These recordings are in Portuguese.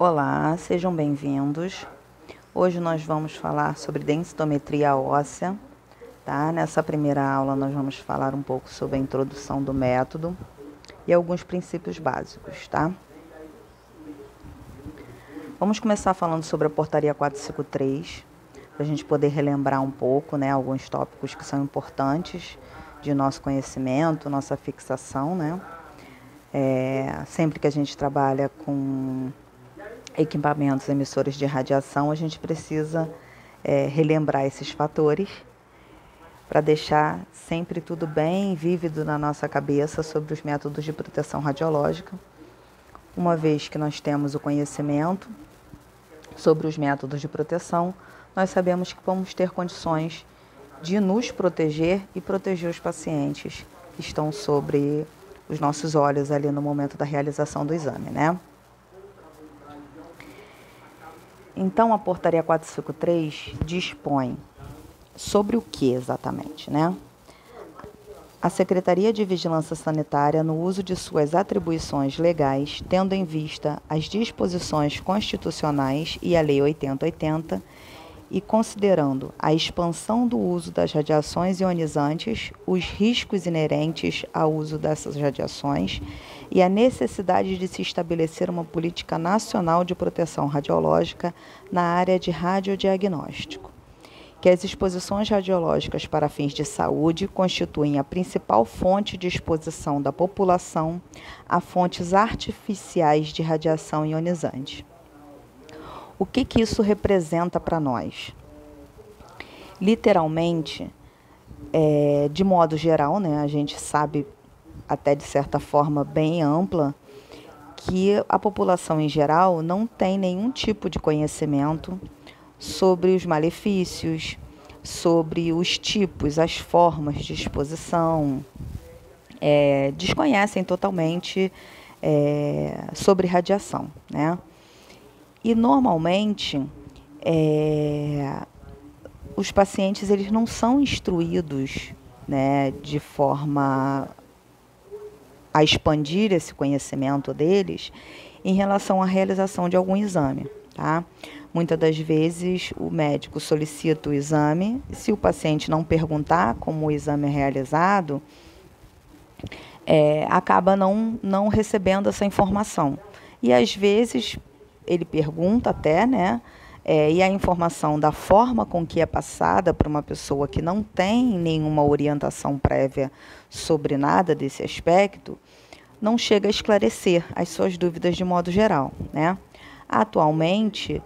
Olá, sejam bem-vindos. Hoje nós vamos falar sobre densitometria óssea, tá? Nessa primeira aula nós vamos falar um pouco sobre a introdução do método e alguns princípios básicos, tá? Vamos começar falando sobre a portaria 453, para a gente poder relembrar um pouco, né, alguns tópicos que são importantes de nosso conhecimento, nossa fixação, né? Sempre que a gente trabalha com equipamentos emissores de radiação, a gente precisa relembrar esses fatores para deixar sempre tudo bem vívido na nossa cabeça sobre os métodos de proteção radiológica. Uma vez que nós temos o conhecimento sobre os métodos de proteção, nós sabemos que vamos ter condições de nos proteger e proteger os pacientes que estão sobre os nossos olhos ali no momento da realização do exame, né? Então, a portaria 453 dispõe sobre o que exatamente, né? A Secretaria de Vigilância Sanitária, no uso de suas atribuições legais, tendo em vista as disposições constitucionais e a Lei 8080, e considerando a expansão do uso das radiações ionizantes, os riscos inerentes ao uso dessas radiações e a necessidade de se estabelecer uma política nacional de proteção radiológica na área de radiodiagnóstico, que as exposições radiológicas para fins de saúde constituem a principal fonte de exposição da população a fontes artificiais de radiação ionizante. O que isso representa para nós? Literalmente, de modo geral, né, a gente sabe, até de certa forma bem ampla, que a população em geral não tem nenhum tipo de conhecimento sobre os malefícios, sobre os tipos, as formas de exposição, desconhecem totalmente sobre radiação, né? E normalmente os pacientes eles não são instruídos, né, de forma a expandir esse conhecimento deles em relação à realização de algum exame, tá? Muitas das vezes o médico solicita o exame, se o paciente não perguntar como o exame é realizado, acaba não recebendo essa informação. E às vezes ele pergunta até, né? E a informação da forma com que é passada para uma pessoa que não tem nenhuma orientação prévia sobre nada desse aspecto, não chega a esclarecer as suas dúvidas de modo geral, né? Atualmente,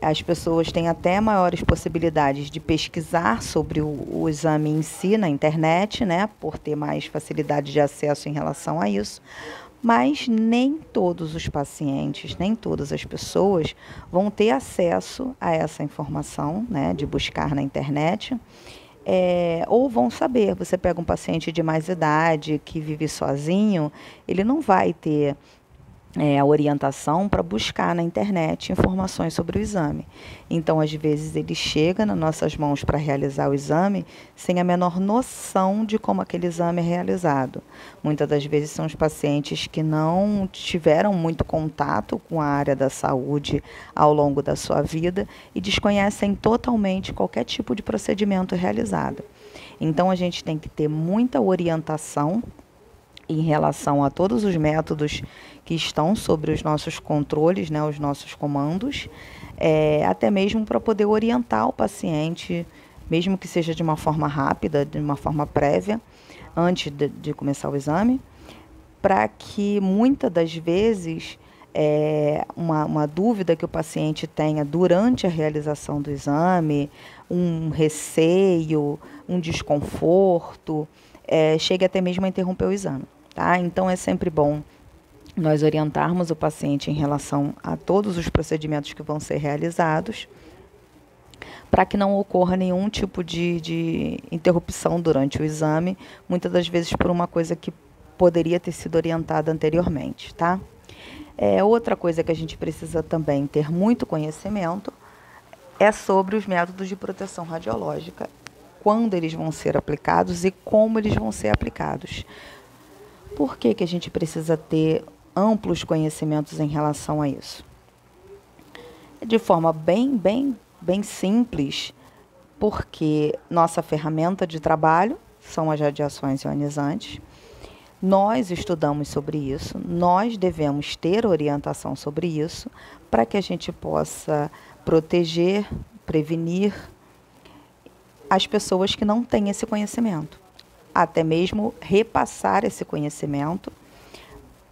as pessoas têm até maiores possibilidades de pesquisar sobre o exame em si na internet, né? Por ter mais facilidade de acesso em relação a isso. Mas nem todos os pacientes, nem todas as pessoas vão ter acesso a essa informação, né, de buscar na internet, ou vão saber. Você pega um paciente de mais idade que vive sozinho, ele não vai ter a orientação para buscar na internet informações sobre o exame. Então, às vezes, ele chega nas nossas mãos para realizar o exame sem a menor noção de como aquele exame é realizado. Muitas das vezes são os pacientes que não tiveram muito contato com a área da saúde ao longo da sua vida e desconhecem totalmente qualquer tipo de procedimento realizado. Então, a gente tem que ter muita orientação em relação a todos os métodos que estão sobre os nossos controles, né, os nossos comandos, até mesmo para poder orientar o paciente, mesmo que seja de uma forma rápida, de uma forma prévia, antes de começar o exame, para que muitas das vezes uma dúvida que o paciente tenha durante a realização do exame, um receio, um desconforto, chegue até mesmo a interromper o exame, tá? Então, é sempre bom nós orientarmos o paciente em relação a todos os procedimentos que vão ser realizados, para que não ocorra nenhum tipo de interrupção durante o exame, muitas das vezes por uma coisa que poderia ter sido orientada anteriormente, tá? Outra coisa que a gente precisa também ter muito conhecimento é sobre os métodos de proteção radiológica, quando eles vão ser aplicados e como eles vão ser aplicados. Por que a gente precisa ter amplos conhecimentos em relação a isso? De forma bem simples, porque nossa ferramenta de trabalho são as radiações ionizantes. Nós estudamos sobre isso, nós devemos ter orientação sobre isso para que a gente possa proteger, prevenir as pessoas que não têm esse conhecimento. Até mesmo repassar esse conhecimento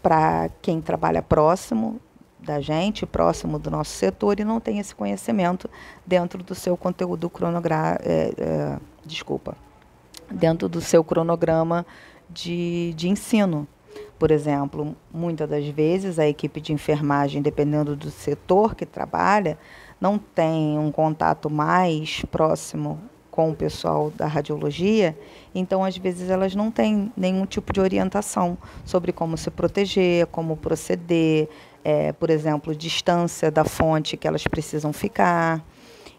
para quem trabalha próximo da gente, próximo do nosso setor e não tem esse conhecimento dentro do seu conteúdo dentro do seu cronograma de ensino. Por exemplo, muitas das vezes a equipe de enfermagem, dependendo do setor que trabalha, não tem um contato mais próximo com o pessoal da radiologia, então às vezes elas não têm nenhum tipo de orientação sobre como se proteger, como proceder, por exemplo, distância da fonte que elas precisam ficar.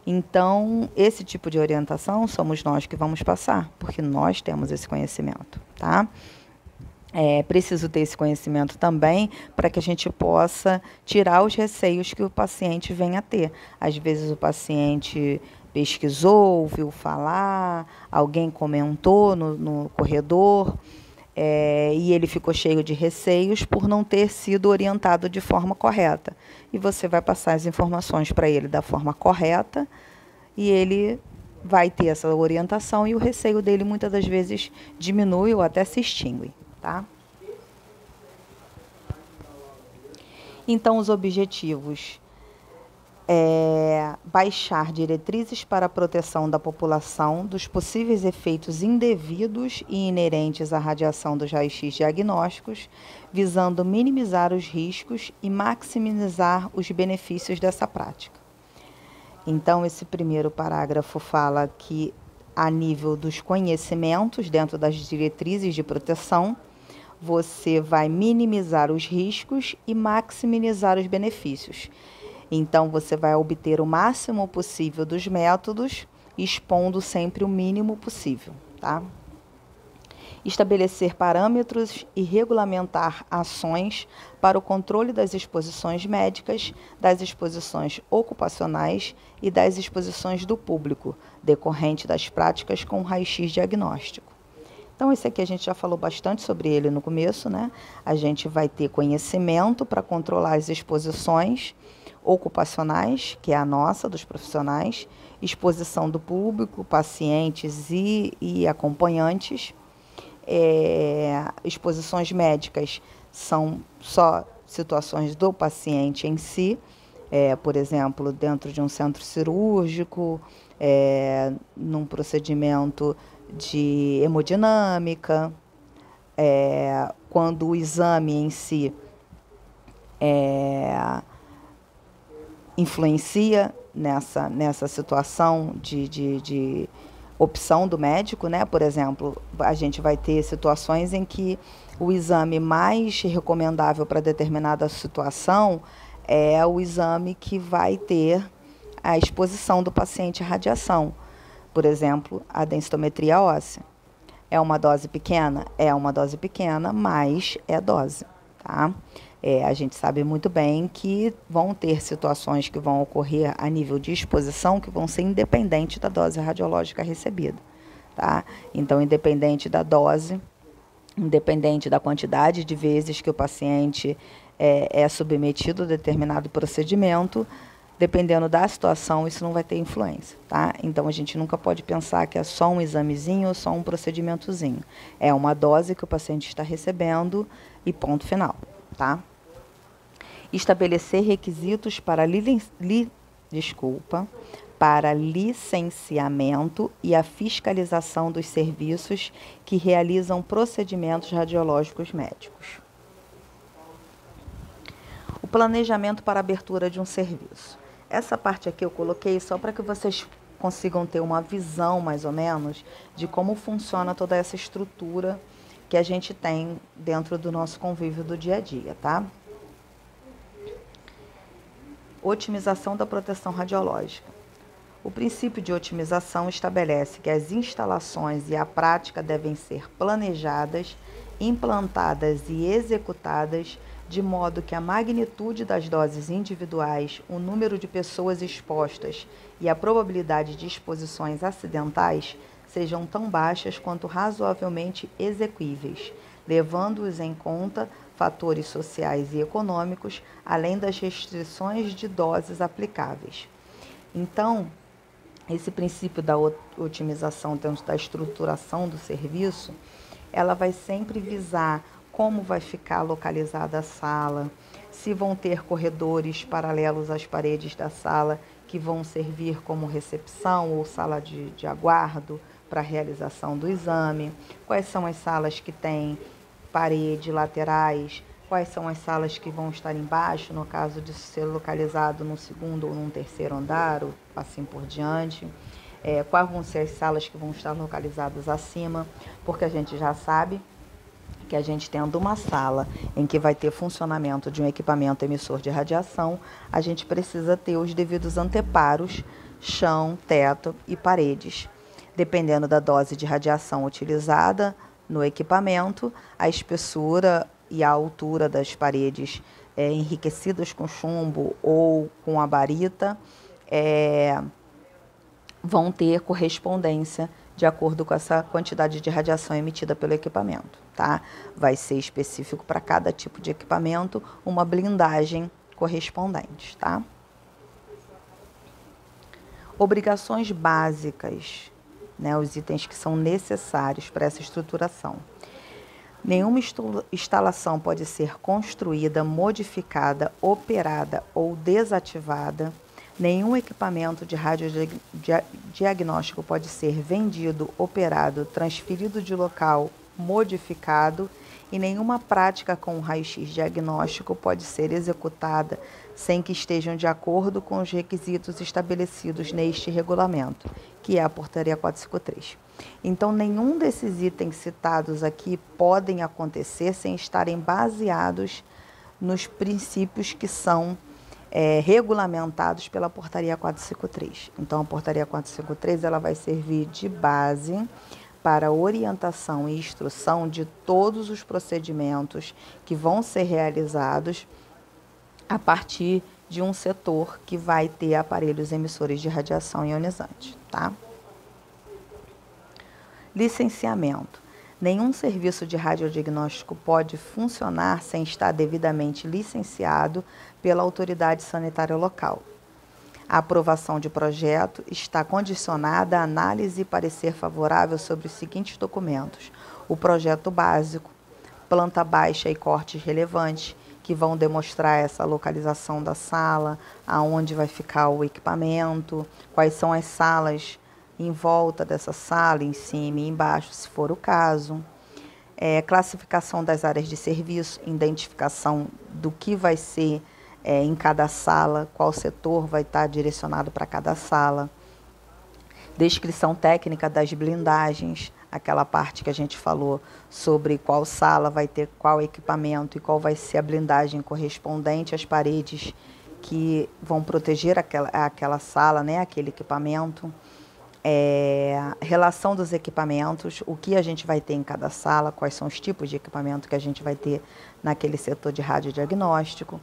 Então, esse tipo de orientação somos nós que vamos passar, porque nós temos esse conhecimento, tá? É preciso ter esse conhecimento também para que a gente possa tirar os receios que o paciente venha a ter. Às vezes o paciente pesquisou, ouviu falar, alguém comentou no corredor, e ele ficou cheio de receios por não ter sido orientado de forma correta. E você vai passar as informações para ele da forma correta e ele vai ter essa orientação e o receio dele muitas das vezes diminui ou até se extingue. Tá? Então, os objetivos baixar diretrizes para a proteção da população dos possíveis efeitos indevidos e inerentes à radiação dos raios-x diagnósticos, visando minimizar os riscos e maximizar os benefícios dessa prática. Então, esse primeiro parágrafo fala que, a nível dos conhecimentos, dentro das diretrizes de proteção, você vai minimizar os riscos e maximizar os benefícios. Então, você vai obter o máximo possível dos métodos, expondo sempre o mínimo possível, tá? Estabelecer parâmetros e regulamentar ações para o controle das exposições médicas, das exposições ocupacionais e das exposições do público, decorrente das práticas com raio-x diagnóstico. Então, esse aqui a gente já falou bastante sobre ele no começo, né? A gente vai ter conhecimento para controlar as exposições ocupacionais, que é a nossa, dos profissionais, exposição do público, pacientes e acompanhantes. Exposições médicas são só situações do paciente em si, por exemplo, dentro de um centro cirúrgico, num procedimento de hemodinâmica, quando o exame em si influencia nessa situação de opção do médico, né? Por exemplo, a gente vai ter situações em que o exame mais recomendável para determinada situação é o exame que vai ter a exposição do paciente à radiação. Por exemplo, a densitometria óssea. É uma dose pequena? É uma dose pequena, mas é dose, tá? A gente sabe muito bem que vão ter situações que vão ocorrer a nível de exposição que vão ser independentes da dose radiológica recebida, tá? Então, independente da dose, independente da quantidade de vezes que o paciente é submetido a determinado procedimento, dependendo da situação, isso não vai ter influência, tá? Então, a gente nunca pode pensar que é só um examezinho ou só um procedimentozinho. É uma dose que o paciente está recebendo e ponto final, tá? Estabelecer requisitos para licenciamento e a fiscalização dos serviços que realizam procedimentos radiológicos médicos. O planejamento para a abertura de um serviço. Essa parte aqui eu coloquei só para que vocês consigam ter uma visão, mais ou menos, de como funciona toda essa estrutura que a gente tem dentro do nosso convívio do dia a dia, tá? Otimização da proteção radiológica. O princípio de otimização estabelece que as instalações e a prática devem ser planejadas, implantadas e executadas de modo que a magnitude das doses individuais, o número de pessoas expostas e a probabilidade de exposições acidentais sejam tão baixas quanto razoavelmente exequíveis, levando-os em conta fatores sociais e econômicos, além das restrições de doses aplicáveis. Então, esse princípio da otimização dentro da estruturação do serviço, ela vai sempre visar como vai ficar localizada a sala, se vão ter corredores paralelos às paredes da sala que vão servir como recepção ou sala de aguardo para a realização do exame, quais são as salas que têm parede laterais, quais são as salas que vão estar embaixo, no caso de ser localizado no segundo ou no terceiro andar, ou assim por diante. Quais vão ser as salas que vão estar localizadas acima, porque a gente já sabe que a gente tendo uma sala em que vai ter funcionamento de um equipamento emissor de radiação, a gente precisa ter os devidos anteparos, chão, teto e paredes. Dependendo da dose de radiação utilizada no equipamento, a espessura e a altura das paredes enriquecidas com chumbo ou com a barita vão ter correspondência de acordo com essa quantidade de radiação emitida pelo equipamento, tá? Vai ser específico para cada tipo de equipamento uma blindagem correspondente, tá? Obrigações básicas, né? Os itens que são necessários para essa estruturação. Nenhuma instalação pode ser construída, modificada, operada ou desativada. Nenhum equipamento de radiodiagnóstico pode ser vendido, operado, transferido de local, modificado, e nenhuma prática com raio-x diagnóstico pode ser executada sem que estejam de acordo com os requisitos estabelecidos neste regulamento, que é a Portaria 453. Então, nenhum desses itens citados aqui podem acontecer sem estarem baseados nos princípios que são regulamentados pela Portaria 453. Então, a Portaria 453 ela vai servir de base para orientação e instrução de todos os procedimentos que vão ser realizados a partir de um setor que vai ter aparelhos emissores de radiação ionizante, tá? Licenciamento. Nenhum serviço de radiodiagnóstico pode funcionar sem estar devidamente licenciado pela autoridade sanitária local. A aprovação de projeto está condicionada à análise e parecer favorável sobre os seguintes documentos: o projeto básico, planta baixa e cortes relevantes, que vão demonstrar essa localização da sala, aonde vai ficar o equipamento, quais são as salas em volta dessa sala, em cima e embaixo, se for o caso. Classificação das áreas de serviço, identificação do que vai ser em cada sala, qual setor vai estar direcionado para cada sala. Descrição técnica das blindagens, aquela parte que a gente falou sobre qual sala vai ter qual equipamento e qual vai ser a blindagem correspondente às paredes que vão proteger aquela sala, né, aquele equipamento. Relação dos equipamentos, o que a gente vai ter em cada sala, quais são os tipos de equipamento que a gente vai ter naquele setor de radiodiagnóstico,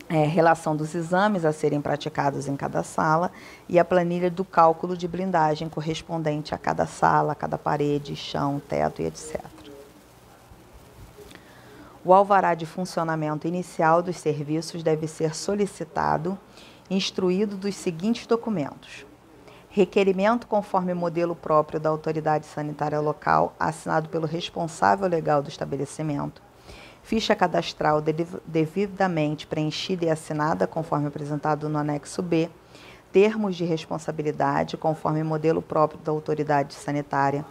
relação dos exames a serem praticados em cada sala e a planilha do cálculo de blindagem correspondente a cada sala, a cada parede, chão, teto e etc. O alvará de funcionamento inicial dos serviços deve ser solicitado, instruído dos seguintes documentos: requerimento conforme modelo próprio da autoridade sanitária local, assinado pelo responsável legal do estabelecimento, ficha cadastral devidamente preenchida e assinada conforme apresentado no anexo B, termos de responsabilidade conforme modelo próprio da autoridade sanitária,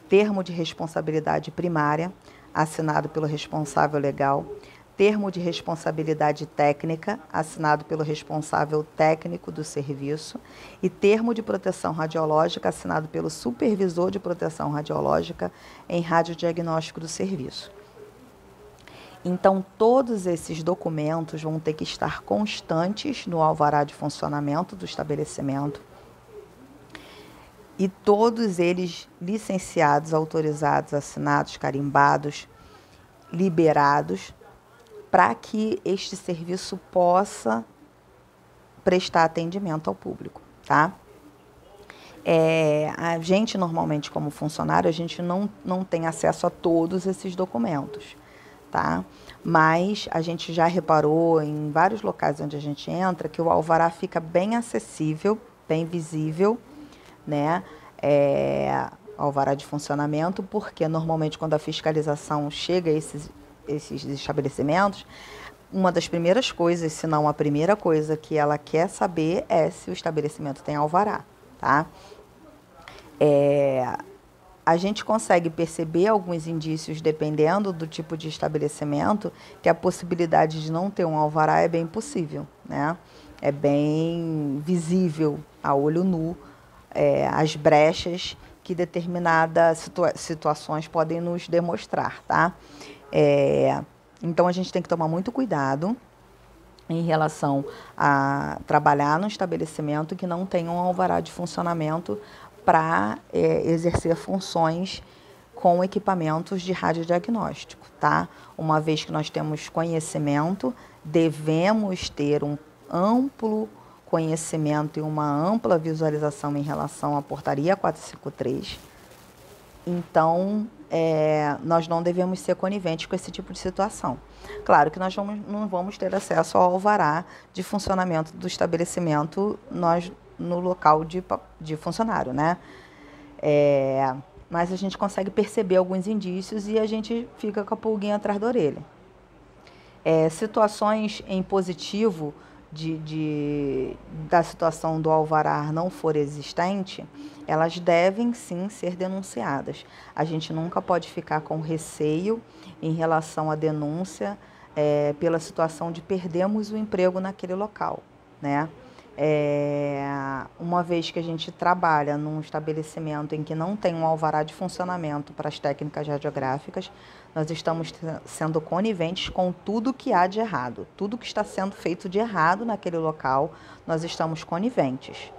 termo de responsabilidade primária, assinado pelo responsável legal, termo de responsabilidade técnica, assinado pelo responsável técnico do serviço, e termo de proteção radiológica, assinado pelo supervisor de proteção radiológica em radiodiagnóstico do serviço. Então, todos esses documentos vão ter que estar constantes no alvará de funcionamento do estabelecimento e todos eles licenciados, autorizados, assinados, carimbados, liberados, para que este serviço possa prestar atendimento ao público, tá? A gente, normalmente, como funcionário, a gente não tem acesso a todos esses documentos, tá? Mas a gente já reparou em vários locais onde a gente entra que o alvará fica bem acessível, bem visível, né? Alvará de funcionamento, porque normalmente quando a fiscalização chega a esses estabelecimentos, uma das primeiras coisas, se não a primeira coisa que ela quer saber é se o estabelecimento tem alvará, tá? A gente consegue perceber alguns indícios, dependendo do tipo de estabelecimento, que a possibilidade de não ter um alvará é bem possível, né? É bem visível a olho nu as brechas que determinadas situações podem nos demonstrar, tá? Então, a gente tem que tomar muito cuidado em relação a trabalhar num estabelecimento que não tenha um alvará de funcionamento para exercer funções com equipamentos de radiodiagnóstico, tá? Uma vez que nós temos conhecimento, devemos ter um amplo conhecimento e uma ampla visualização em relação à portaria 453. Então, nós não devemos ser coniventes com esse tipo de situação. Claro que nós não vamos ter acesso ao alvará de funcionamento do estabelecimento no local de funcionário, né? Mas a gente consegue perceber alguns indícios e a gente fica com a pulguinha atrás da orelha. Situações em positivo da situação do alvará não for existente, elas devem sim ser denunciadas. A gente nunca pode ficar com receio em relação à denúncia pela situação de perdermos o emprego naquele local, né? Uma vez que a gente trabalha num estabelecimento em que não tem um alvará de funcionamento para as técnicas radiográficas, nós estamos sendo coniventes com tudo que há de errado. Tudo que está sendo feito de errado naquele local, nós estamos coniventes.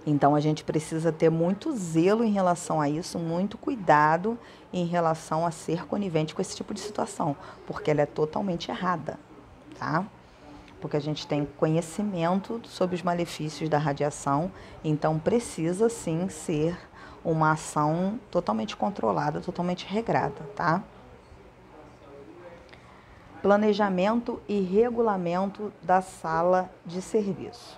Então, a gente precisa ter muito zelo em relação a isso, muito cuidado em relação a ser conivente com esse tipo de situação, porque ela é totalmente errada, tá? Porque a gente tem conhecimento sobre os malefícios da radiação, então precisa sim ser uma ação totalmente controlada, totalmente regrada, tá? Planejamento e regulamento da sala de serviço.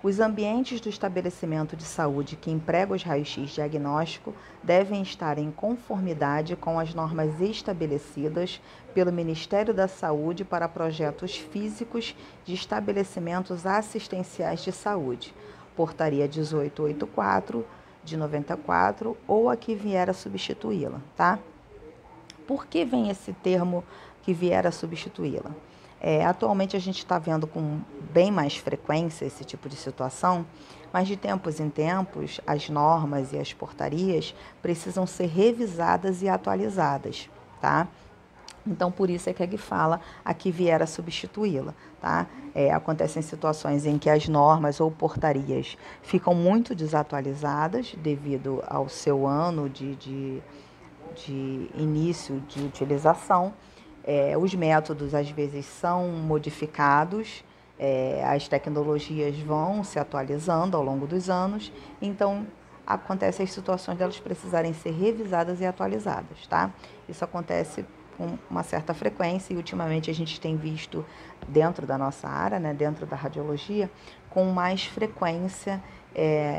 Os ambientes do estabelecimento de saúde que empregam os raios-x diagnóstico devem estar em conformidade com as normas estabelecidas pelo Ministério da Saúde para projetos físicos de estabelecimentos assistenciais de saúde, Portaria 1884, de 94, ou a que vier a substituí-la, tá? Por que vem esse termo que vier a substituí-la? Atualmente a gente está vendo com bem mais frequência esse tipo de situação, mas de tempos em tempos as normas e as portarias precisam ser revisadas e atualizadas, tá? Então, por isso é que a GUI fala a que vier a substituí-la, tá? Acontecem situações em que as normas ou portarias ficam muito desatualizadas devido ao seu ano de início de utilização. Os métodos, às vezes, são modificados, as tecnologias vão se atualizando ao longo dos anos, então acontecem as situações delas precisarem ser revisadas e atualizadas, tá? Isso acontece com uma certa frequência e ultimamente a gente tem visto dentro da nossa área, né, dentro da radiologia, com mais frequência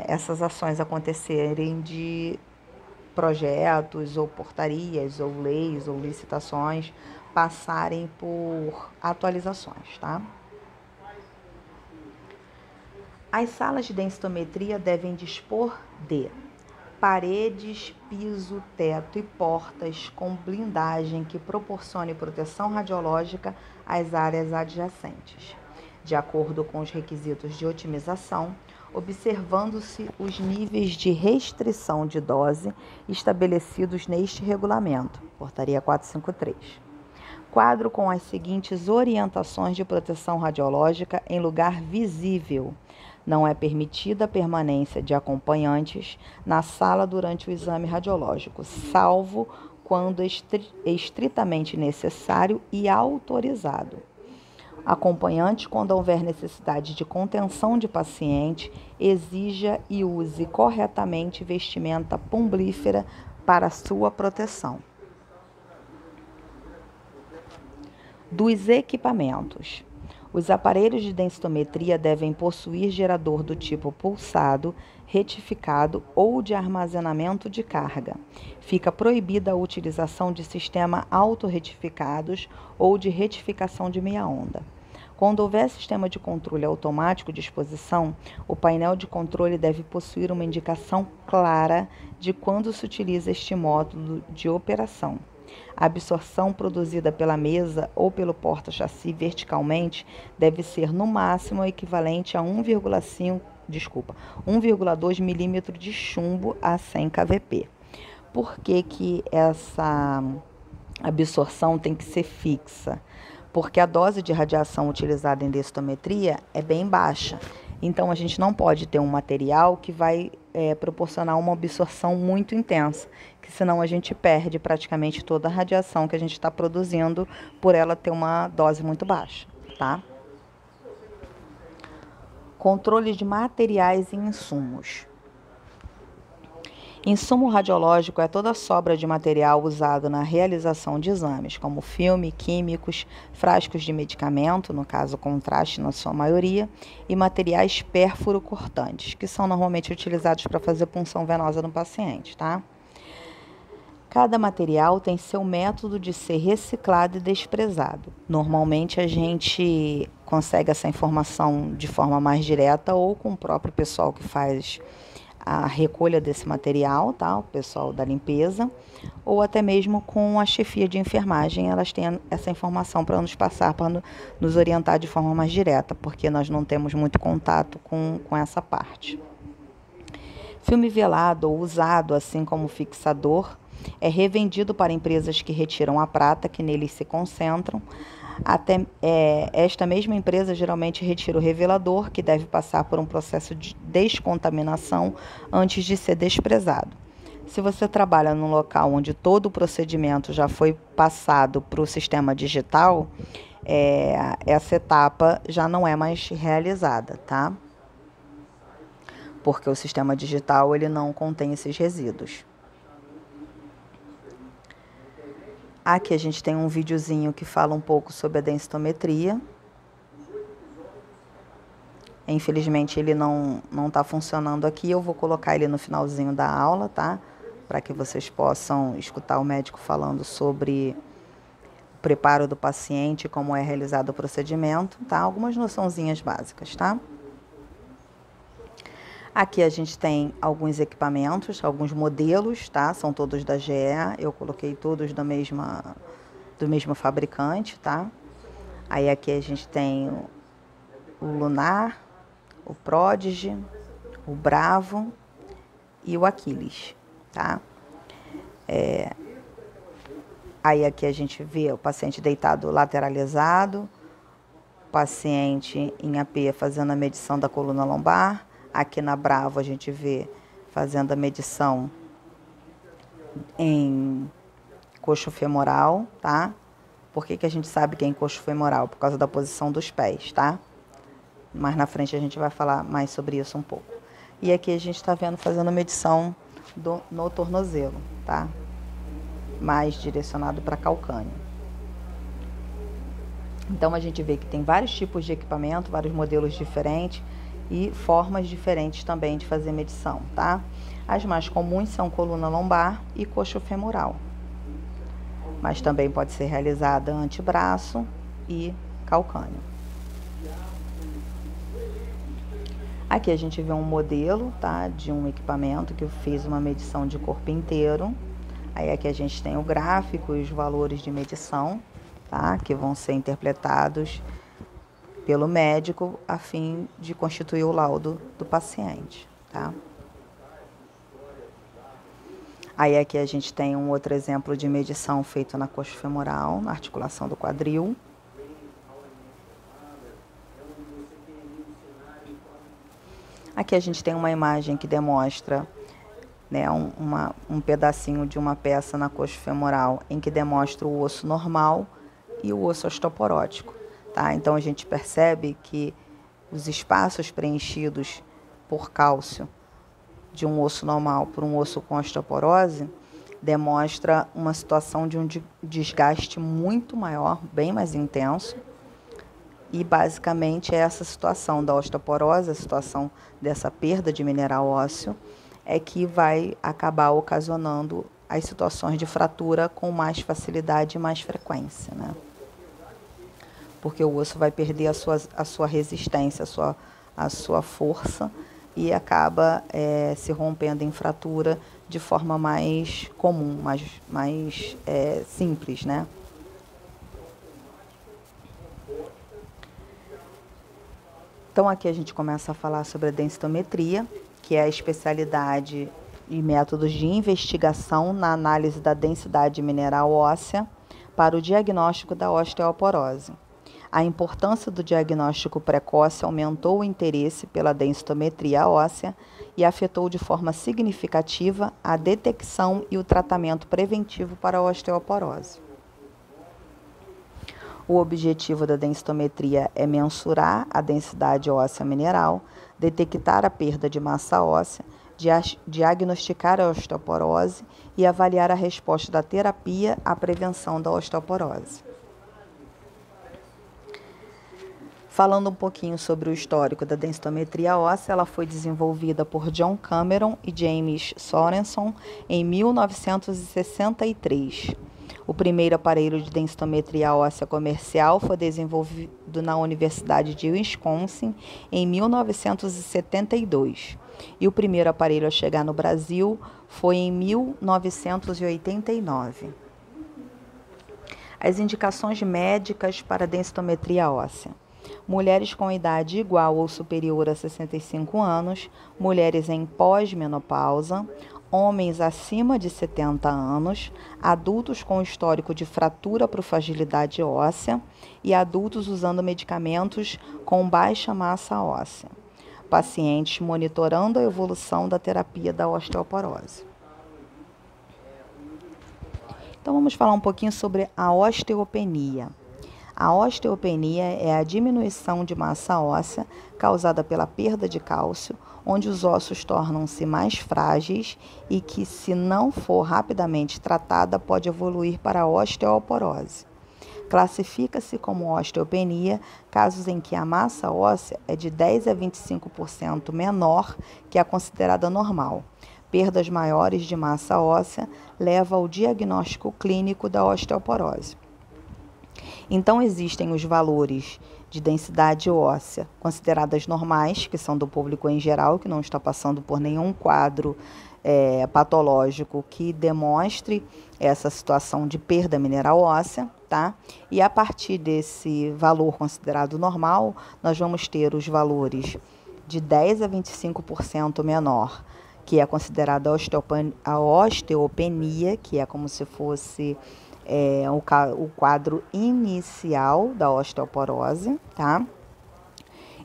essas ações acontecerem de projetos ou portarias ou leis ou licitações passarem por atualizações, tá? As salas de densitometria devem dispor de paredes, piso, teto e portas com blindagem que proporcione proteção radiológica às áreas adjacentes, de acordo com os requisitos de otimização, observando-se os níveis de restrição de dose estabelecidos neste regulamento, Portaria 453. Quadro com as seguintes orientações de proteção radiológica em lugar visível. Não é permitida a permanência de acompanhantes na sala durante o exame radiológico, salvo quando estritamente necessário e autorizado. Acompanhante, quando houver necessidade de contenção de paciente, exija e use corretamente vestimenta plumbífera para sua proteção. Dos equipamentos. Os aparelhos de densitometria devem possuir gerador do tipo pulsado, retificado ou de armazenamento de carga. Fica proibida a utilização de sistemas autorretificados ou de retificação de meia onda. Quando houver sistema de controle automático de exposição, o painel de controle deve possuir uma indicação clara de quando se utiliza este módulo de operação. A absorção produzida pela mesa ou pelo porta-chassi verticalmente deve ser no máximo equivalente a 1,2 milímetro de chumbo a 100 kVp. Por que essa absorção tem que ser fixa? Porque a dose de radiação utilizada em densitometria é bem baixa. Então, a gente não pode ter um material que vai proporcionar uma absorção muito intensa, que senão a gente perde praticamente toda a radiação que a gente está produzindo por ela ter uma dose muito baixa, tá? Controle de materiais e insumos. Insumo radiológico é toda sobra de material usado na realização de exames, como filme, químicos, frascos de medicamento, no caso contraste na sua maioria, e materiais pérfuro-cortantes, que são normalmente utilizados para fazer punção venosa no paciente, tá? Cada material tem seu método de ser reciclado e desprezado. Normalmente a gente consegue essa informação de forma mais direta ou com o próprio pessoal que faz a recolha desse material, tá? O pessoal da limpeza, ou até mesmo com a chefia de enfermagem, elas têm essa informação para nos passar, para nos orientar de forma mais direta, porque nós não temos muito contato com essa parte. Filme velado ou usado, assim como fixador, é revendido para empresas que retiram a prata que neles se concentram. Esta mesma empresa geralmente retira o revelador, que deve passar por um processo de descontaminação antes de ser desprezado. Se você trabalha num local onde todo o procedimento já foi passado para o sistema digital, essa etapa já não é mais realizada, tá? Porque o sistema digital ele não contém esses resíduos. Aqui a gente tem um videozinho que fala um pouco sobre a densitometria. Infelizmente ele não está funcionando aqui, eu vou colocar ele no finalzinho da aula, tá? Para que vocês possam escutar o médico falando sobre o preparo do paciente, como é realizado o procedimento, tá? Algumas noçãozinhas básicas, tá? Aqui a gente tem alguns equipamentos, alguns modelos, tá? São todos da GE, eu coloquei todos do mesmo fabricante, tá? Aí aqui a gente tem o Lunar, o Prodigy, o Bravo e o Achilles, tá? Aí aqui a gente vê o paciente deitado lateralizado, o paciente em AP fazendo a medição da coluna lombar. Aqui na Bravo a gente vê fazendo a medição em coxo femoral, tá? Por que a gente sabe que é em coxo femoral? Por causa da posição dos pés, tá? Mais na frente a gente vai falar mais sobre isso um pouco. E aqui a gente está vendo fazendo a medição no tornozelo, tá? Mais direcionado para calcâneo. Então a gente vê que tem vários tipos de equipamento, vários modelos diferentes e formas diferentes também de fazer medição, tá? As mais comuns são coluna lombar e coxo femoral, mas também pode ser realizada antebraço e calcâneo. Aqui a gente vê um modelo, tá, de um equipamento que fez uma medição de corpo inteiro. Aí aqui a gente tem o gráfico e os valores de medição, tá, que vão ser interpretados pelo médico a fim de constituir o laudo do paciente, tá? Aí aqui a gente tem um outro exemplo de medição feito na coxa femoral, na articulação do quadril. Aqui a gente tem uma imagem que demonstra né, um pedacinho de uma peça na coxa femoral em que demonstra o osso normal e o osso osteoporótico, tá? Então a gente percebe que os espaços preenchidos por cálcio de um osso normal por um osso com osteoporose demonstra uma situação de um desgaste muito maior, bem mais intenso, e basicamente essa situação da osteoporose, a situação dessa perda de mineral ósseo, é que vai acabar ocasionando as situações de fratura com mais facilidade e mais frequência, né? Porque o osso vai perder a sua resistência, a sua força e acaba se rompendo em fratura de forma mais comum, mais simples, né? Então aqui a gente começa a falar sobre a densitometria, que é a especialidade e métodos de investigação na análise da densidade mineral óssea para o diagnóstico da osteoporose. A importância do diagnóstico precoce aumentou o interesse pela densitometria óssea e afetou de forma significativa a detecção e o tratamento preventivo para a osteoporose. O objetivo da densitometria é mensurar a densidade óssea mineral, detectar a perda de massa óssea, diagnosticar a osteoporose e avaliar a resposta da terapia à prevenção da osteoporose. Falando um pouquinho sobre o histórico da densitometria óssea, ela foi desenvolvida por John Cameron e James Sorenson em 1963. O primeiro aparelho de densitometria óssea comercial foi desenvolvido na Universidade de Wisconsin em 1972. E o primeiro aparelho a chegar no Brasil foi em 1989. As indicações médicas para densitometria óssea. Mulheres com idade igual ou superior a 65 anos, mulheres em pós-menopausa, homens acima de 70 anos, adultos com histórico de fratura por fragilidade óssea e adultos usando medicamentos com baixa massa óssea. Pacientes monitorando a evolução da terapia da osteoporose. Então vamos falar um pouquinho sobre a osteopenia. A osteopenia é a diminuição de massa óssea causada pela perda de cálcio, onde os ossos tornam-se mais frágeis e que, se não for rapidamente tratada, pode evoluir para a osteoporose. Classifica-se como osteopenia casos em que a massa óssea é de 10 a 25% menor que a considerada normal. Perdas maiores de massa óssea levam ao diagnóstico clínico da osteoporose. Então, existem os valores de densidade óssea consideradas normais, que são do público em geral, que não está passando por nenhum quadro patológico que demonstre essa situação de perda mineral óssea, tá? E a partir desse valor considerado normal, nós vamos ter os valores de 10 a 25% menor, que é considerada a osteopenia, que é como se fosse o quadro inicial da osteoporose, tá?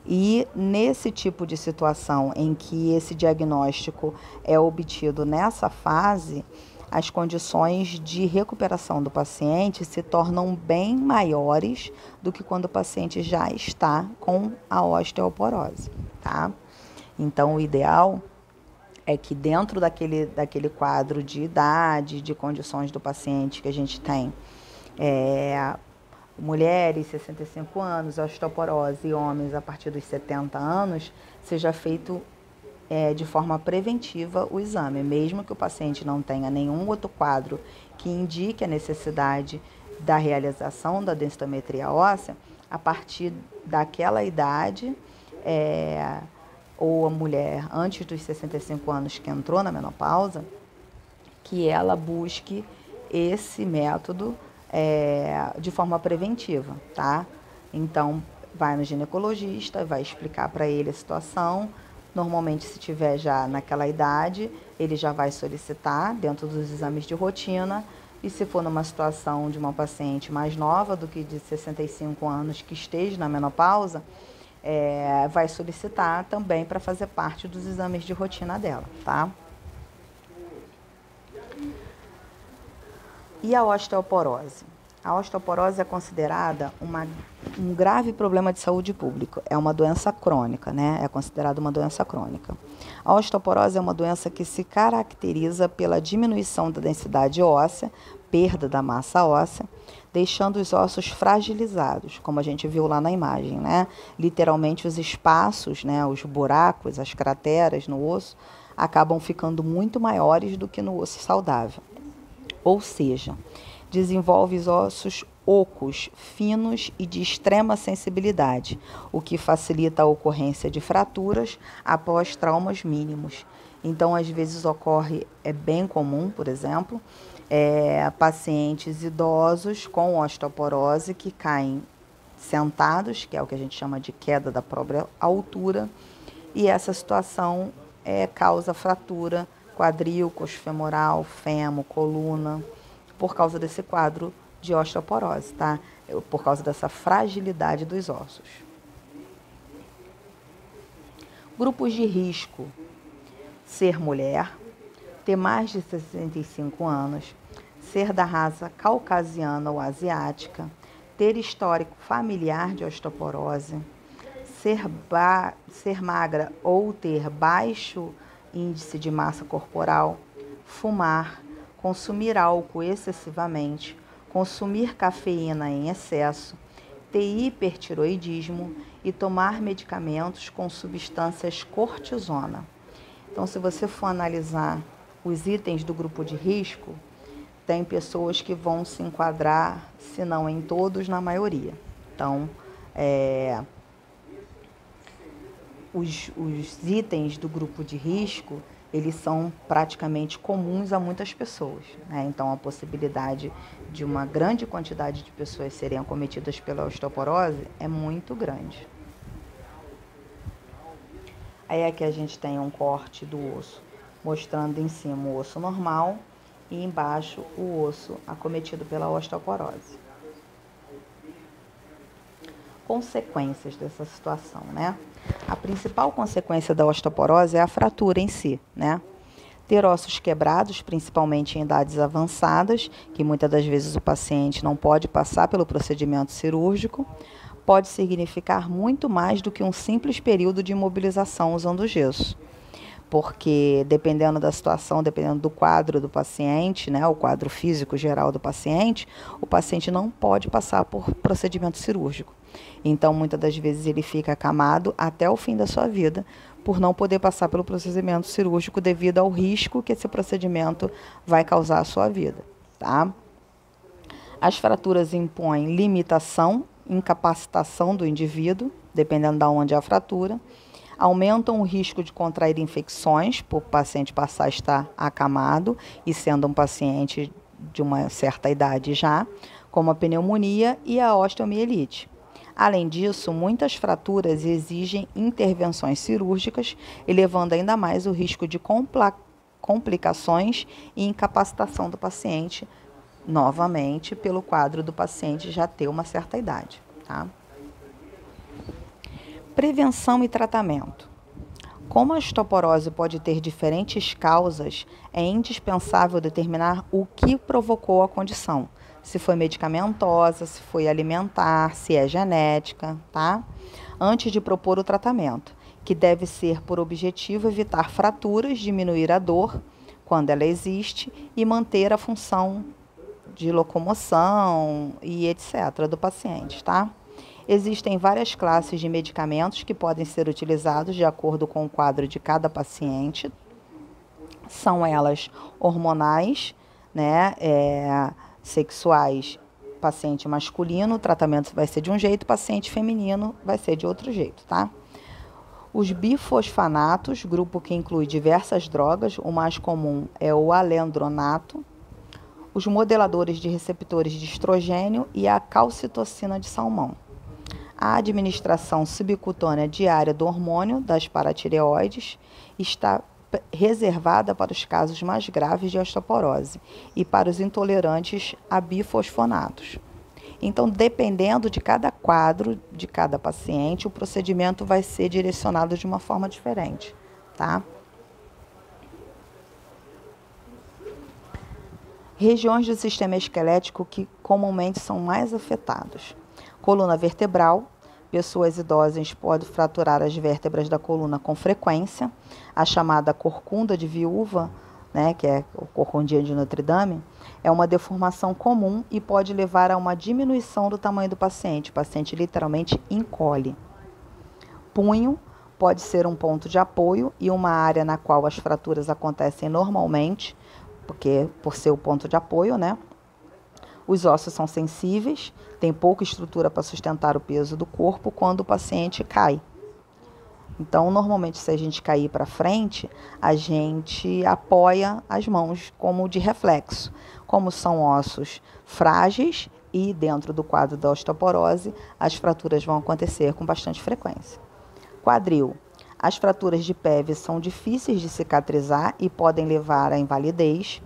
E nesse tipo de situação em que esse diagnóstico é obtido nessa fase, as condições de recuperação do paciente se tornam bem maiores do que quando o paciente já está com a osteoporose, tá? Então, o ideal é que dentro daquele quadro de idade, de condições do paciente que a gente tem, mulheres, 65 anos, osteoporose e homens a partir dos 70 anos, seja feito de forma preventiva o exame, mesmo que o paciente não tenha nenhum outro quadro que indique a necessidade da realização da densitometria óssea, a partir daquela idade, ou a mulher antes dos 65 anos que entrou na menopausa, que ela busque esse método de forma preventiva, tá? Então, vai no ginecologista, vai explicar para ele a situação. Normalmente, se tiver já naquela idade, ele já vai solicitar dentro dos exames de rotina. E se for numa situação de uma paciente mais nova do que de 65 anos que esteja na menopausa, vai solicitar também para fazer parte dos exames de rotina dela, tá? E a osteoporose? A osteoporose é considerada um grave problema de saúde pública. É uma doença crônica, né? É considerada uma doença crônica. A osteoporose é uma doença que se caracteriza pela diminuição da densidade óssea, perda da massa óssea, deixando os ossos fragilizados, como a gente viu lá na imagem, né? Literalmente os espaços, né? Os buracos, as crateras no osso, acabam ficando muito maiores do que no osso saudável. Ou seja, desenvolve os ossos ocos, finos e de extrema sensibilidade, o que facilita a ocorrência de fraturas após traumas mínimos. Então, às vezes ocorre, é bem comum, por exemplo, pacientes idosos com osteoporose que caem sentados, que é o que a gente chama de queda da própria altura, e essa situação causa fratura quadril, coxo femoral, fêmur, coluna, por causa desse quadro de osteoporose, tá? Por causa dessa fragilidade dos ossos. Grupos de risco: ser mulher, ter mais de 65 anos, ser da raça caucasiana ou asiática, ter histórico familiar de osteoporose, ser magra ou ter baixo índice de massa corporal, fumar, consumir álcool excessivamente, consumir cafeína em excesso, ter hipertiroidismo e tomar medicamentos com substâncias cortisona. Então, se você for analisar os itens do grupo de risco, tem pessoas que vão se enquadrar, se não em todos, na maioria. Então, os itens do grupo de risco, eles são praticamente comuns a muitas pessoas, né? Então, a possibilidade de uma grande quantidade de pessoas serem acometidas pela osteoporose é muito grande. Aí aqui a gente tem um corte do osso, mostrando em cima o osso normal e embaixo o osso acometido pela osteoporose. Consequências dessa situação, né? A principal consequência da osteoporose é a fratura em si, né? Ter ossos quebrados, principalmente em idades avançadas, que muitas das vezes o paciente não pode passar pelo procedimento cirúrgico, pode significar muito mais do que um simples período de imobilização usando gesso. Porque dependendo da situação, dependendo do quadro do paciente, né, o quadro físico geral do paciente, o paciente não pode passar por procedimento cirúrgico. Então, muitas das vezes ele fica acamado até o fim da sua vida, por não poder passar pelo procedimento cirúrgico devido ao risco que esse procedimento vai causar à sua vida, tá? As fraturas impõem limitação, incapacitação do indivíduo, dependendo de onde é a fratura, aumentam o risco de contrair infecções, por o paciente passar a estar acamado e sendo um paciente de uma certa idade já, como a pneumonia e a osteomielite. Além disso, muitas fraturas exigem intervenções cirúrgicas, elevando ainda mais o risco de complicações e incapacitação do paciente, novamente, pelo quadro do paciente já ter uma certa idade, tá? Prevenção e tratamento. Como a osteoporose pode ter diferentes causas, é indispensável determinar o que provocou a condição. Se foi medicamentosa, se foi alimentar, se é genética, tá? Antes de propor o tratamento, que deve ser por objetivo evitar fraturas, diminuir a dor, quando ela existe, e manter a função de locomoção e etc. do paciente, tá? Existem várias classes de medicamentos que podem ser utilizados de acordo com o quadro de cada paciente. São elas hormonais, né, sexuais, paciente masculino, o tratamento vai ser de um jeito, paciente feminino vai ser de outro jeito, tá? Os bifosfanatos, grupo que inclui diversas drogas, o mais comum é o alendronato, os modeladores de receptores de estrogênio e a calcitocina de salmão. A administração subcutânea diária do hormônio das paratireoides está reservada para os casos mais graves de osteoporose e para os intolerantes a bifosfonatos. Então, dependendo de cada quadro, de cada paciente, o procedimento vai ser direcionado de uma forma diferente, tá? Regiões do sistema esquelético que comumente são mais afetados. Coluna vertebral. Pessoas idosas podem fraturar as vértebras da coluna com frequência. A chamada corcunda de viúva, né, que é o corcundinha de Notre Dame, é uma deformação comum e pode levar a uma diminuição do tamanho do paciente. O paciente literalmente encolhe. Punho pode ser um ponto de apoio e uma área na qual as fraturas acontecem normalmente, porque por ser o ponto de apoio, né? Os ossos são sensíveis, tem pouca estrutura para sustentar o peso do corpo quando o paciente cai. Então, normalmente, se a gente cair para frente, a gente apoia as mãos como de reflexo. Como são ossos frágeis e dentro do quadro da osteoporose, as fraturas vão acontecer com bastante frequência. Quadril. As fraturas de pelve são difíceis de cicatrizar e podem levar à invalidez.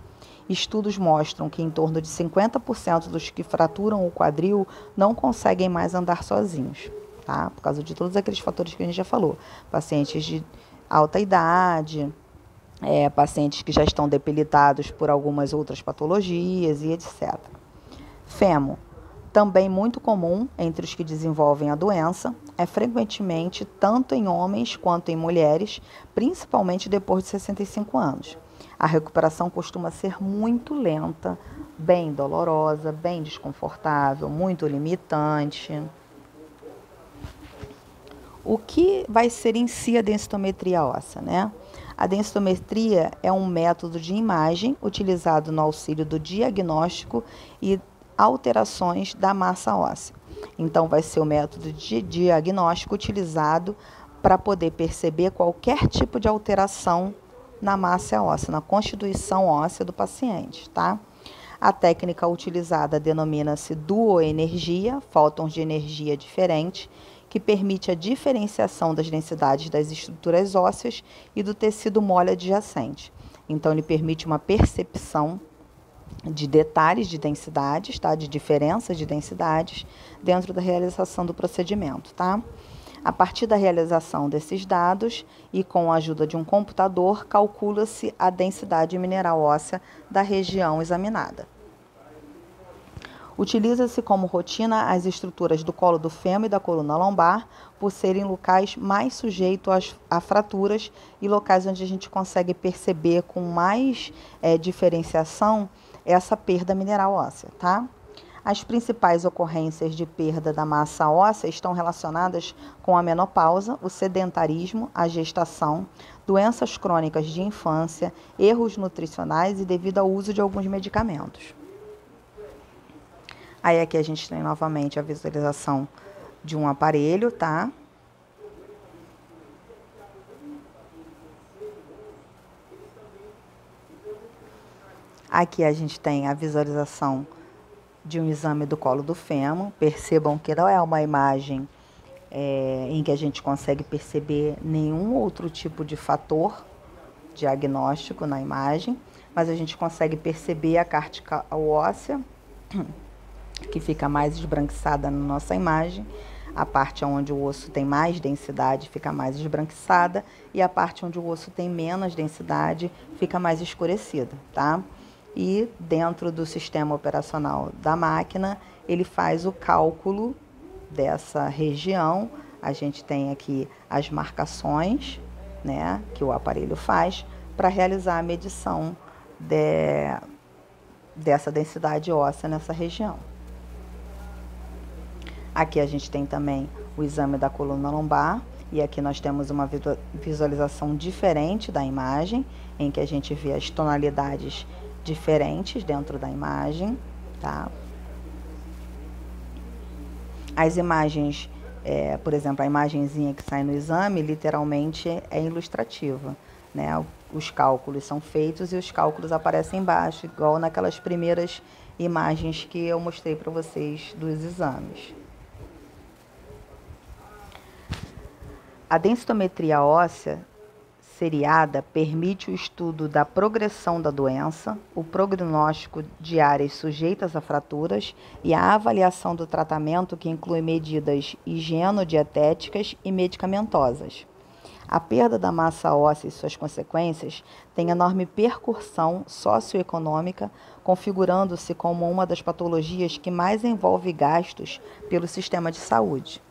Estudos mostram que em torno de 50% dos que fraturam o quadril não conseguem mais andar sozinhos, tá? Por causa de todos aqueles fatores que a gente já falou. Pacientes de alta idade, pacientes que já estão debilitados por algumas outras patologias e etc. Fêmur. Também muito comum entre os que desenvolvem a doença, é frequentemente tanto em homens quanto em mulheres, principalmente depois de 65 anos. A recuperação costuma ser muito lenta, bem dolorosa, bem desconfortável, muito limitante. O que vai ser em si a densitometria óssea, né? A densitometria é um método de imagem utilizado no auxílio do diagnóstico e alterações da massa óssea. Então, vai ser o método de diagnóstico utilizado para poder perceber qualquer tipo de alteração na massa óssea, na constituição óssea do paciente, tá? A técnica utilizada denomina-se duoenergia, fótons de energia diferente, que permite a diferenciação das densidades das estruturas ósseas e do tecido mole adjacente. Então, ele permite uma percepção de detalhes de densidades, tá? De diferenças de densidades dentro da realização do procedimento, tá? A partir da realização desses dados e com a ajuda de um computador, calcula-se a densidade mineral óssea da região examinada. Utiliza-se como rotina as estruturas do colo do fêmur e da coluna lombar, por serem locais mais sujeitos a fraturas e locais onde a gente consegue perceber com mais diferenciação essa perda mineral óssea, tá? As principais ocorrências de perda da massa óssea estão relacionadas com a menopausa, o sedentarismo, a gestação, doenças crônicas de infância, erros nutricionais e devido ao uso de alguns medicamentos. Aí aqui a gente tem novamente a visualização de um aparelho, tá? Aqui a gente tem a visualização de um exame do colo do fêmur. Percebam que não é uma imagem em que a gente consegue perceber nenhum outro tipo de fator diagnóstico na imagem, mas a gente consegue perceber a cártica óssea, que fica mais esbranquiçada na nossa imagem. A parte onde o osso tem mais densidade fica mais esbranquiçada e a parte onde o osso tem menos densidade fica mais escurecida, tá? E dentro do sistema operacional da máquina, ele faz o cálculo dessa região. A gente tem aqui as marcações, né, que o aparelho faz para realizar a medição dessa densidade óssea nessa região. Aqui a gente tem também o exame da coluna lombar e aqui nós temos uma visualização diferente da imagem, em que a gente vê as tonalidades diferentes dentro da imagem, tá? As imagens, por exemplo, a imagenzinha que sai no exame, literalmente é ilustrativa, né? Os cálculos são feitos e os cálculos aparecem embaixo, igual naquelas primeiras imagens que eu mostrei para vocês dos exames. A densitometria óssea seriada permite o estudo da progressão da doença, o prognóstico de áreas sujeitas a fraturas e a avaliação do tratamento, que inclui medidas higienodietéticas e medicamentosas. A perda da massa óssea e suas consequências tem enorme percussão socioeconômica, configurando-se como uma das patologias que mais envolve gastos pelo sistema de saúde.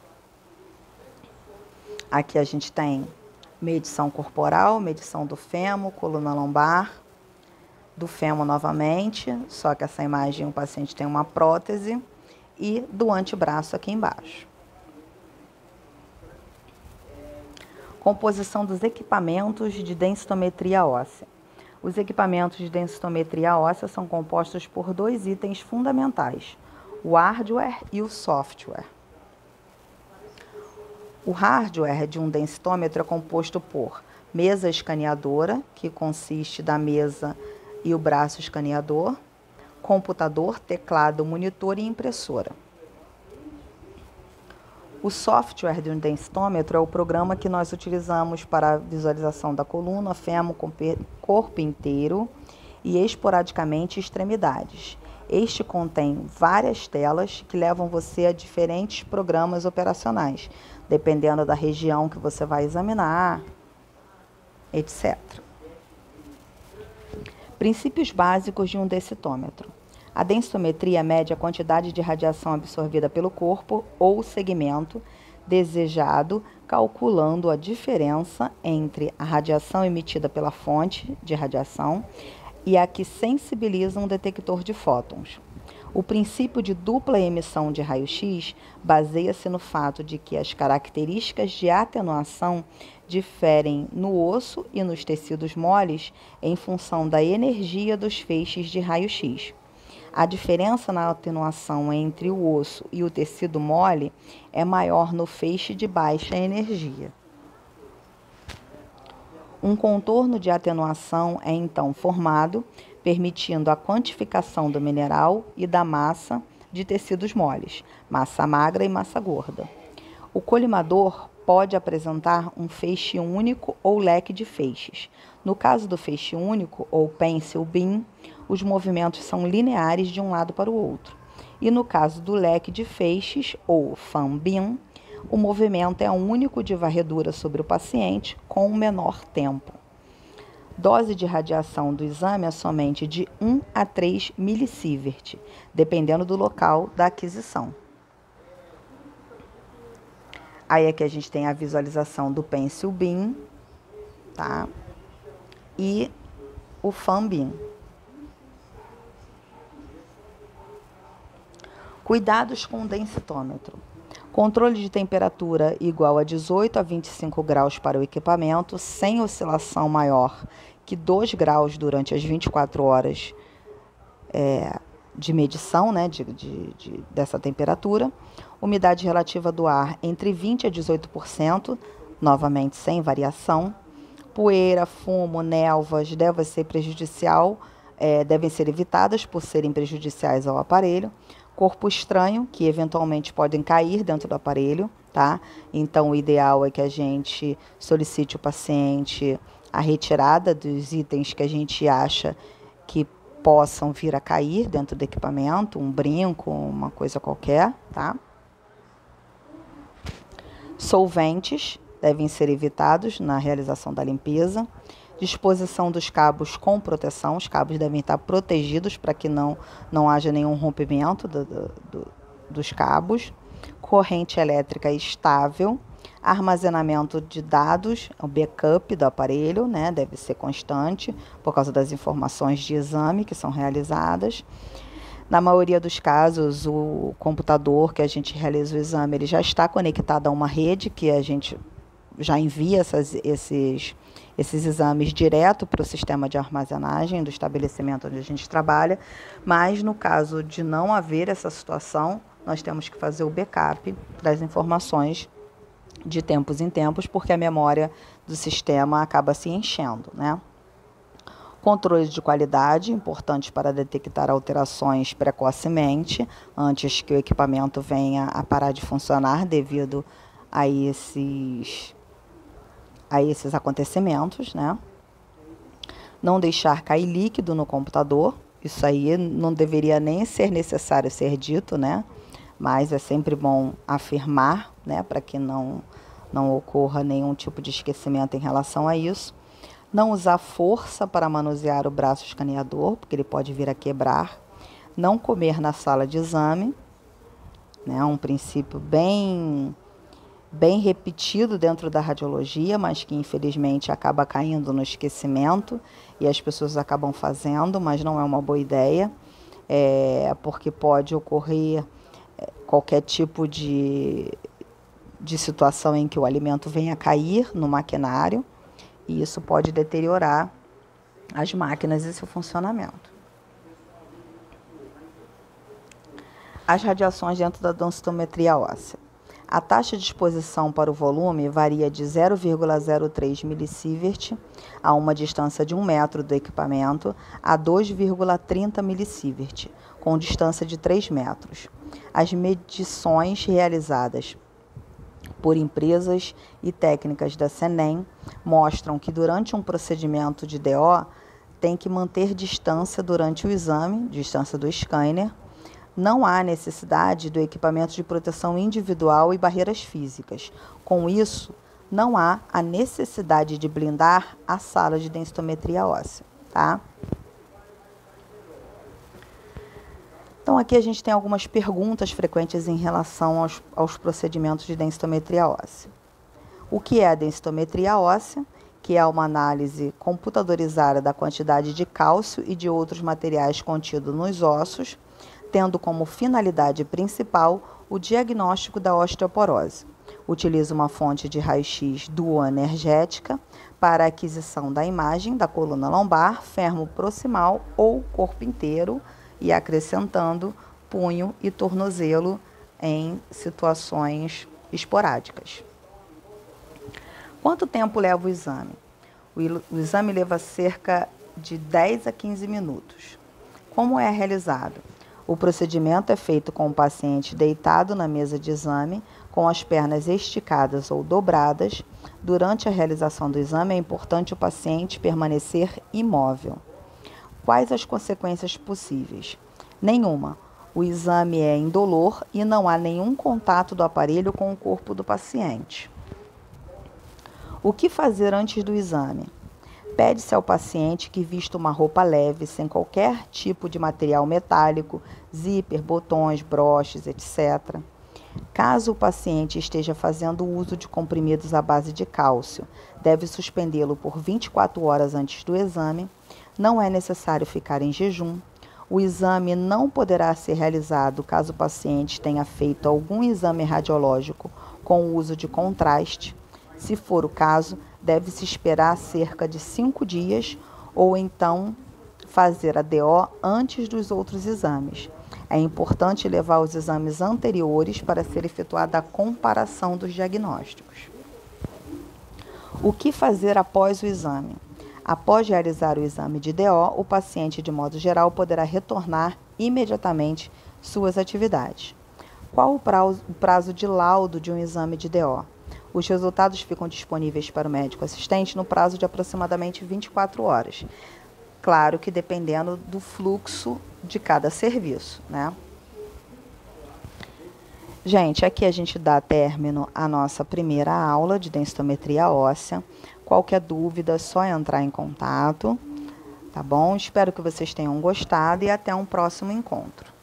Aqui a gente tem medição corporal, medição do fêmur, coluna lombar, do fêmur novamente, só que essa imagem o paciente tem uma prótese, e do antebraço aqui embaixo. Composição dos equipamentos de densitometria óssea. Os equipamentos de densitometria óssea são compostos por 2 itens fundamentais, o hardware e o software. O hardware de um densitômetro é composto por mesa escaneadora, que consiste da mesa e o braço escaneador, computador, teclado, monitor e impressora. O software de um densitômetro é o programa que nós utilizamos para a visualização da coluna, fêmur, corpo inteiro e esporadicamente extremidades. Este contém várias telas que levam você a diferentes programas operacionais, dependendo da região que você vai examinar, etc. Princípios básicos de um densitômetro. A densitometria mede a quantidade de radiação absorvida pelo corpo ou segmento desejado, calculando a diferença entre a radiação emitida pela fonte de radiação e a que sensibiliza um detector de fótons. O princípio de dupla emissão de raio-x baseia-se no fato de que as características de atenuação diferem no osso e nos tecidos moles em função da energia dos feixes de raio-x. A diferença na atenuação entre o osso e o tecido mole é maior no feixe de baixa energia. Um contorno de atenuação é então formado, permitindo a quantificação do mineral e da massa de tecidos moles, massa magra e massa gorda. O colimador pode apresentar um feixe único ou leque de feixes. No caso do feixe único, ou pencil beam, os movimentos são lineares de um lado para o outro. E no caso do leque de feixes, ou fan beam, o movimento é único de varredura sobre o paciente com um menor tempo. Dose de radiação do exame é somente de 1 a 3 milisievert, dependendo do local da aquisição. Aí aqui a gente tem a visualização do pencil beam, tá? E o fan beam. Cuidados com o densitômetro. Controle de temperatura igual a 18 a 25 graus para o equipamento, sem oscilação maior que 2 graus durante as 24 horas de medição, né, dessa temperatura. Umidade relativa do ar entre 20% a 18%, novamente sem variação. Poeira, fumo, névoas devem ser evitadas por serem prejudiciais ao aparelho. Corpo estranho, que eventualmente podem cair dentro do aparelho, tá? Então, o ideal é que a gente solicite ao paciente a retirada dos itens que a gente acha que possam vir a cair dentro do equipamento, um brinco, uma coisa qualquer, tá? Solventes devem ser evitados na realização da limpeza. Disposição dos cabos com proteção. Os cabos devem estar protegidos para que não haja nenhum rompimento dos cabos. Corrente elétrica estável. Armazenamento de dados, o backup do aparelho, né, deve ser constante por causa das informações de exame que são realizadas. Na maioria dos casos, o computador que a gente realiza o exame, ele já está conectado a uma rede que a gente já envia esses exames direto para o sistema de armazenagem do estabelecimento onde a gente trabalha, mas no caso de não haver essa situação, nós temos que fazer o backup das informações de tempos em tempos, porque a memória do sistema acaba se enchendo, né? Controle de qualidade, importante para detectar alterações precocemente, antes que o equipamento venha a parar de funcionar devido a esses acontecimentos, né? Não deixar cair líquido no computador, isso aí não deveria nem ser necessário ser dito, né? Mas é sempre bom afirmar, né? Para que não não ocorra nenhum tipo de esquecimento em relação a isso. Não usar força para manusear o braço escaneador, porque ele pode vir a quebrar. Não comer na sala de exame, né? Um princípio bem repetido dentro da radiologia, mas que infelizmente acaba caindo no esquecimento e as pessoas acabam fazendo, mas não é uma boa ideia, porque pode ocorrer qualquer tipo de situação em que o alimento venha a cair no maquinário e isso pode deteriorar as máquinas e seu funcionamento. As radiações dentro da densitometria óssea. A taxa de exposição para o volume varia de 0,03 milisievert a uma distância de 1 metro do equipamento a 2,30 milisievert, com distância de 3 metros. As medições realizadas por empresas e técnicas da CENEM mostram que durante um procedimento de DO tem que manter distância durante o exame, distância do scanner. Não há necessidade do equipamento de proteção individual e barreiras físicas. Com isso, não há a necessidade de blindar a sala de densitometria óssea, tá? Então, aqui a gente tem algumas perguntas frequentes em relação aos procedimentos de densitometria óssea. O que é a densitometria óssea? Que é uma análise computadorizada da quantidade de cálcio e de outros materiais contidos nos ossos, tendo como finalidade principal o diagnóstico da osteoporose. Utiliza uma fonte de raio-x duoenergética para a aquisição da imagem da coluna lombar, fêmur proximal ou corpo inteiro e acrescentando punho e tornozelo em situações esporádicas. Quanto tempo leva o exame? O exame leva cerca de 10 a 15 minutos. Como é realizado? O procedimento é feito com o paciente deitado na mesa de exame, com as pernas esticadas ou dobradas. Durante a realização do exame, é importante o paciente permanecer imóvel. Quais as consequências possíveis? Nenhuma. O exame é indolor e não há nenhum contato do aparelho com o corpo do paciente. O que fazer antes do exame? Pede-se ao paciente que vista uma roupa leve, sem qualquer tipo de material metálico, zíper, botões, broches, etc. Caso o paciente esteja fazendo uso de comprimidos à base de cálcio, deve suspendê-lo por 24 horas antes do exame. Não é necessário ficar em jejum. O exame não poderá ser realizado caso o paciente tenha feito algum exame radiológico com o uso de contraste. Se for o caso, deve-se esperar cerca de 5 dias ou então fazer a DO antes dos outros exames. É importante levar os exames anteriores para ser efetuada a comparação dos diagnósticos. O que fazer após o exame? Após realizar o exame de DO, o paciente, de modo geral, poderá retornar imediatamente suas atividades. Qual o prazo de laudo de um exame de DO? Os resultados ficam disponíveis para o médico assistente no prazo de aproximadamente 24 horas. Claro que dependendo do fluxo de cada serviço, né? Gente, aqui a gente dá término à nossa primeira aula de densitometria óssea. Qualquer dúvida é só entrar em contato, tá bom? Espero que vocês tenham gostado e até um próximo encontro.